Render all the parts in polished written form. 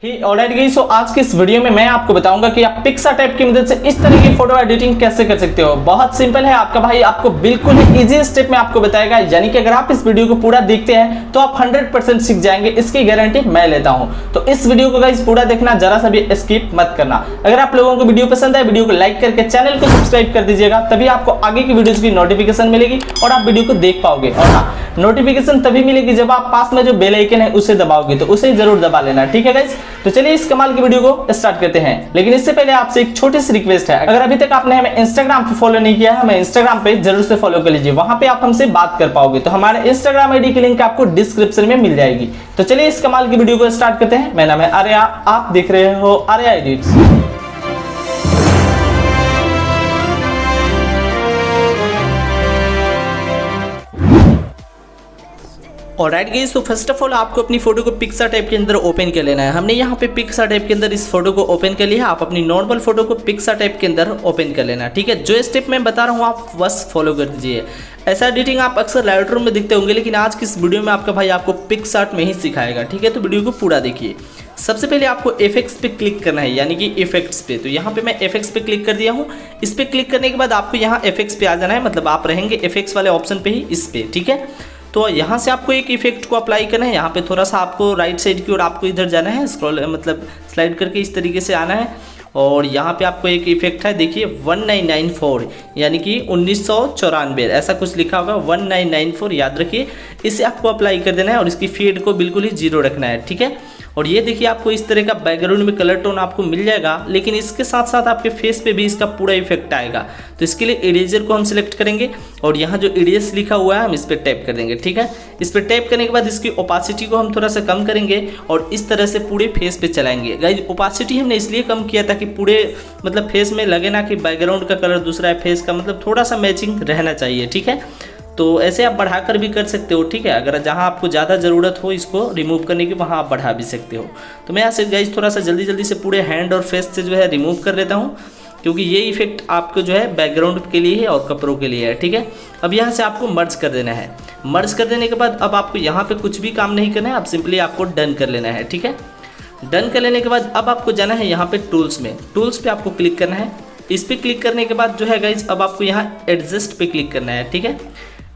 Alright guys, सो आज की इस वीडियो में मैं आपको बताऊंगा कि आप पिक्सार्ट ऐप की मदद से इस तरह की फोटो एडिटिंग कैसे कर सकते हो। बहुत सिंपल है, आपका भाई आपको बिल्कुल ही इजी स्टेप में आपको बताएगा। यानी कि अगर आप इस वीडियो को पूरा देखते हैं तो आप 100% सीख जाएंगे, इसकी गारंटी मैं लेता हूं। तो इस वीडियो को गाइस पूरा देखना, जरा सा भी स्किप मत करना। अगर आप लोगों को वीडियो पसंद है, वीडियो को लाइक करके चैनल को सब्सक्राइब कर दीजिएगा, तभी आपको आगे की वीडियोज की नोटिफिकेशन मिलेगी और आप वीडियो को देख पाओगे। और हाँ, नोटिफिकेशन तभी मिलेगी जब आप पास में जो बेल आइकन है उसे दबाओगे, तो उसे जरूर दबा लेना, ठीक है गाइस। तो चलिए इस कमाल की वीडियो को स्टार्ट करते हैं। लेकिन इससे पहले आपसे एक छोटी सी रिक्वेस्ट है, अगर अभी तक आपने हमें इंस्टाग्राम पे फॉलो नहीं किया है, हमें इंस्टाग्राम पे जरूर से फॉलो कर लीजिए, वहां पे आप हमसे बात कर पाओगे। तो हमारे इंस्टाग्राम आईडी की लिंक आपको डिस्क्रिप्शन में मिल जाएगी। तो चलिए इस कमाल की वीडियो को स्टार्ट करते हैं। मेरा नाम है आर्या, आप देख रहे हो आर्या एडिट्स। ऑलराइट गाइस, तो फर्स्ट ऑफ ऑल आपको अपनी फोटो को पिक्सार्ट ऐप के अंदर ओपन कर लेना है। हमने यहाँ पे पिक्सार्ट ऐप के अंदर इस फोटो को ओपन कर लिया। आप अपनी नॉर्मल फोटो को पिक्सार्ट ऐप के अंदर ओपन कर लेना, ठीक है। जो स्टेप मैं बता रहा हूँ आप बस फॉलो कर दीजिए। ऐसा एडिटिंग आप अक्सर लाइटरूम में दिखते होंगे, लेकिन आज की इस वीडियो में आपका भाई आपको पिक्सार्ट में ही सिखाएगा, ठीक है। तो वीडियो को पूरा देखिए। सबसे पहले आपको इफेक्ट्स पे क्लिक करना है, यानी कि इफेक्ट्स पे। तो यहाँ पे मैं इफेक्ट्स पे क्लिक कर दिया हूँ। इस पे क्लिक करने के बाद आपको यहाँ इफेक्ट्स पे आ जाना है, मतलब आप रहेंगे इफेक्ट्स वाले ऑप्शन पे ही, इस पे, ठीक है। तो यहाँ से आपको एक इफेक्ट को अप्लाई करना है। यहाँ पे थोड़ा सा आपको राइट साइड की ओर आपको इधर जाना है, स्क्रॉल मतलब स्लाइड करके इस तरीके से आना है। और यहाँ पे आपको एक इफेक्ट है, देखिए 1994, यानी कि 1994 ऐसा कुछ लिखा होगा, 1994 याद रखिए। इसे आपको अप्लाई कर देना है और इसकी फेड को बिल्कुल ही जीरो रखना है, ठीक है। और ये देखिए आपको इस तरह का बैकग्राउंड में कलर टोन आपको मिल जाएगा, लेकिन इसके साथ साथ आपके फेस पे भी इसका पूरा इफेक्ट आएगा। तो इसके लिए इरेजर को हम सिलेक्ट करेंगे और यहाँ जो इरेज लिखा हुआ है हम इस पर टैप कर देंगे, ठीक है। इस पर टैप करने के बाद इसकी ओपासिटी को हम थोड़ा सा कम करेंगे और इस तरह से पूरे फेस पे चलाएंगे। गाइस, ओपासिटी हमने इसलिए कम किया ताकि पूरे मतलब फेस में लगे ना कि बैकग्राउंड का कलर दूसरा है, फेस का मतलब थोड़ा सा मैचिंग रहना चाहिए, ठीक है। तो ऐसे आप बढ़ाकर भी कर सकते हो, ठीक है। अगर जहाँ आपको ज़्यादा ज़रूरत हो इसको रिमूव करने की, वहाँ आप बढ़ा भी सकते हो। तो मैं यहाँ से गाइस थोड़ा सा जल्दी से पूरे हैंड और फेस से जो है रिमूव कर लेता हूँ, क्योंकि ये इफेक्ट आपको जो है बैकग्राउंड के लिए है और कपड़ों के लिए है, ठीक है। अब यहाँ से आपको मर्ज कर देना है। मर्ज कर देने के बाद अब आपको यहाँ पे कुछ भी काम नहीं करना है, अब सिंपली आपको डन कर लेना है, ठीक है। डन कर लेने के बाद अब आपको जाना है यहाँ पे टूल्स में। टूल्स पे आपको क्लिक करना है। इस पर क्लिक करने के बाद जो है गाइज अब आपको यहाँ एडजस्ट पे क्लिक करना है, ठीक है।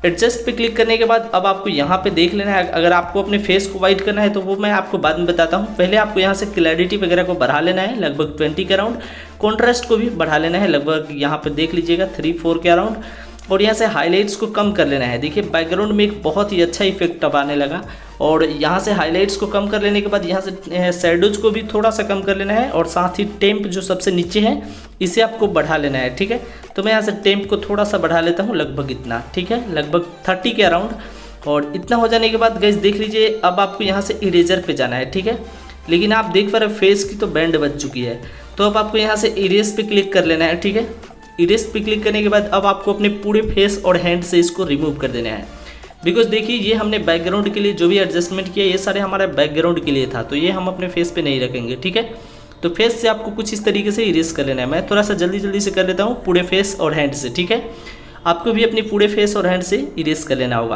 एडजस्ट पे क्लिक करने के बाद अब आपको यहाँ पे देख लेना है, अगर आपको अपने फेस को वाइट करना है तो वो मैं आपको बाद में बताता हूँ। पहले आपको यहाँ से क्लैरिटी वगैरह को बढ़ा लेना है, लगभग 20 के अराउंड। कॉन्ट्रास्ट को भी बढ़ा लेना है, लगभग यहाँ पे देख लीजिएगा 3-4 के अराउंड। और यहाँ से हाईलाइट्स को कम कर लेना है। देखिए बैकग्राउंड में एक बहुत ही अच्छा इफेक्ट अब आने लगा। और यहाँ से हाईलाइट्स को कम कर लेने के बाद यहाँ से शैडोज को भी थोड़ा सा कम कर लेना है, और साथ ही टेम्प जो सबसे नीचे है इसे आपको बढ़ा लेना है, ठीक है। तो मैं यहाँ से टेम्प को थोड़ा सा बढ़ा लेता हूँ, लगभग इतना, ठीक है, लगभग 30 के अराउंड। और इतना हो जाने के बाद गाइस देख लीजिए अब आपको यहाँ से इरेजर पे जाना है, ठीक है। लेकिन आप देख पा रहे फेस की तो बैंड बच चुकी है, तो अब आपको यहाँ से इरेज पे क्लिक कर लेना है, ठीक है। इरेज पे क्लिक करने के बाद अब आपको अपने पूरे फेस और हैंड से इसको रिमूव कर देना है। बिकॉज देखिए ये हमने बैकग्राउंड के लिए जो भी एडजस्टमेंट किया ये सारे हमारे बैकग्राउंड के लिए था, तो ये हम अपने फेस पे नहीं रखेंगे, ठीक है। तो फेस से आपको कुछ इस तरीके से इरेज कर लेना है। मैं थोड़ा सा जल्दी से कर लेता हूँ पूरे फेस और हैंड से, ठीक है। आपको भी अपने पूरे फेस और हैंड से इरेज कर लेना होगा।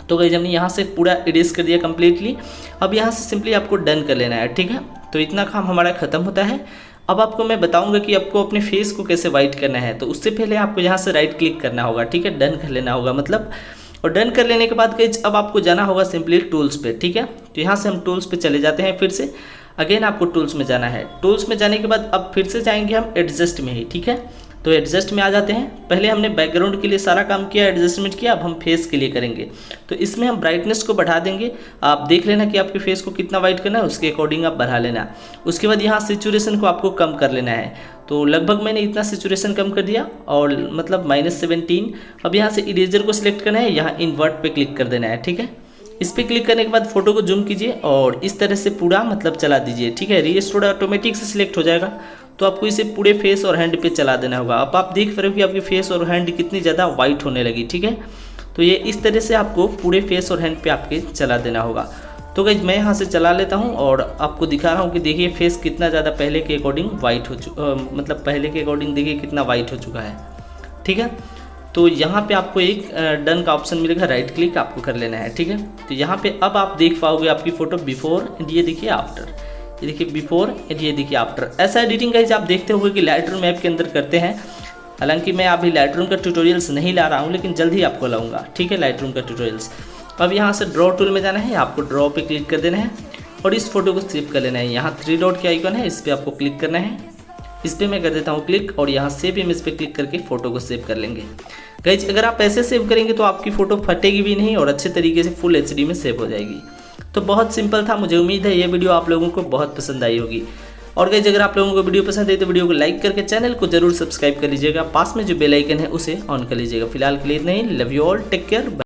तो गाइस हमने यहाँ से पूरा इरेज कर दिया कम्प्लीटली। अब यहाँ से सिंपली आपको डन कर लेना है, ठीक है। तो इतना काम हमारा खत्म होता है। अब आपको मैं बताऊंगा कि आपको अपने फेस को कैसे वाइट करना है। तो उससे पहले आपको यहाँ से राइट क्लिक करना होगा, ठीक है, डन कर लेना होगा मतलब। और डन कर लेने के बाद गाइस अब आपको जाना होगा सिंपली टूल्स पे, ठीक है। तो यहाँ से हम टूल्स पे चले जाते हैं, फिर से अगेन आपको टूल्स में जाना है। टूल्स में जाने के बाद अब फिर से जाएंगे हम एडजस्ट में ही, ठीक है। तो एडजस्ट में आ जाते हैं। पहले हमने बैकग्राउंड के लिए सारा काम किया, एडजस्टमेंट किया, अब हम फेस के लिए करेंगे। तो इसमें हम ब्राइटनेस को बढ़ा देंगे। आप देख लेना कि आपके फेस को कितना वाइट करना है, उसके अकॉर्डिंग आप बढ़ा लेना। उसके बाद यहाँ सेचुरेशन को आपको कम कर लेना है। तो लगभग मैंने इतना सेचुरेशन कम कर दिया, और मतलब -17। अब यहाँ से इरेजर को सिलेक्ट करना है, यहाँ इन्वर्ट पे क्लिक कर देना है, ठीक है। इस पर क्लिक करने के बाद फोटो को जूम कीजिए और इस तरह से पूरा मतलब चला दीजिए, ठीक है। रीस्टोर ऑटोमेटिक से सिलेक्ट हो जाएगा, तो आपको इसे पूरे फेस और हैंड पे चला देना होगा। अब आप देख रहे हो कि आपके फेस और हैंड कितनी ज़्यादा वाइट होने लगी, ठीक है। तो ये इस तरह से आपको पूरे फेस और हैंड पे आपके चला देना होगा। तो गाइस मैं यहाँ से चला लेता हूँ और आपको दिखा रहा हूँ कि देखिए फेस कितना ज़्यादा पहले के अकॉर्डिंग वाइट हो मतलब पहले के अकॉर्डिंग देखिए कितना वाइट हो चुका है, ठीक है। तो यहाँ पे आपको एक डन का ऑप्शन मिलेगा, राइट क्लिक आपको कर लेना है, ठीक है। तो यहाँ पे अब आप देख पाओगे आपकी फ़ोटो बिफोर एंड ये देखिए आफ्टर। ये देखिए बिफोर एंड ये देखिए आफ्टर। ऐसा एडिटिंग गाइज आप देखते होंगे कि लाइटरूम ऐप के अंदर करते हैं। हालांकि मैं अभी लाइटरूम का ट्यूटोरियल्स नहीं ला रहा हूँ, लेकिन जल्द ही आपको लाऊंगा, ठीक है, लाइटरूम का ट्यूटोरियल्स। अब यहाँ से ड्रॉ टूल में जाना है, आपको ड्रॉ पे क्लिक कर देना है और इस फोटो को सेव कर लेना है। यहाँ 3 डॉट के आइकन है, इस पर आपको क्लिक करना है। इस पर मैं कर देता हूँ क्लिक और यहाँ सेव इमेज पे क्लिक करके फ़ोटो को सेव कर लेंगे। गाइज अगर आप ऐसे सेव करेंगे तो आपकी फ़ोटो फटेगी भी नहीं और अच्छे तरीके से फुल HD में सेव हो जाएगी। तो बहुत सिंपल था, मुझे उम्मीद है ये वीडियो आप लोगों को बहुत पसंद आई होगी। और गाइज अगर आप लोगों को वीडियो पसंद आई तो वीडियो को लाइक करके चैनल को जरूर सब्सक्राइब कर लीजिएगा। पास में जो बेल आइकन है उसे ऑन कर लीजिएगा। फिलहाल के लिए इतना ही। Love you all, take care.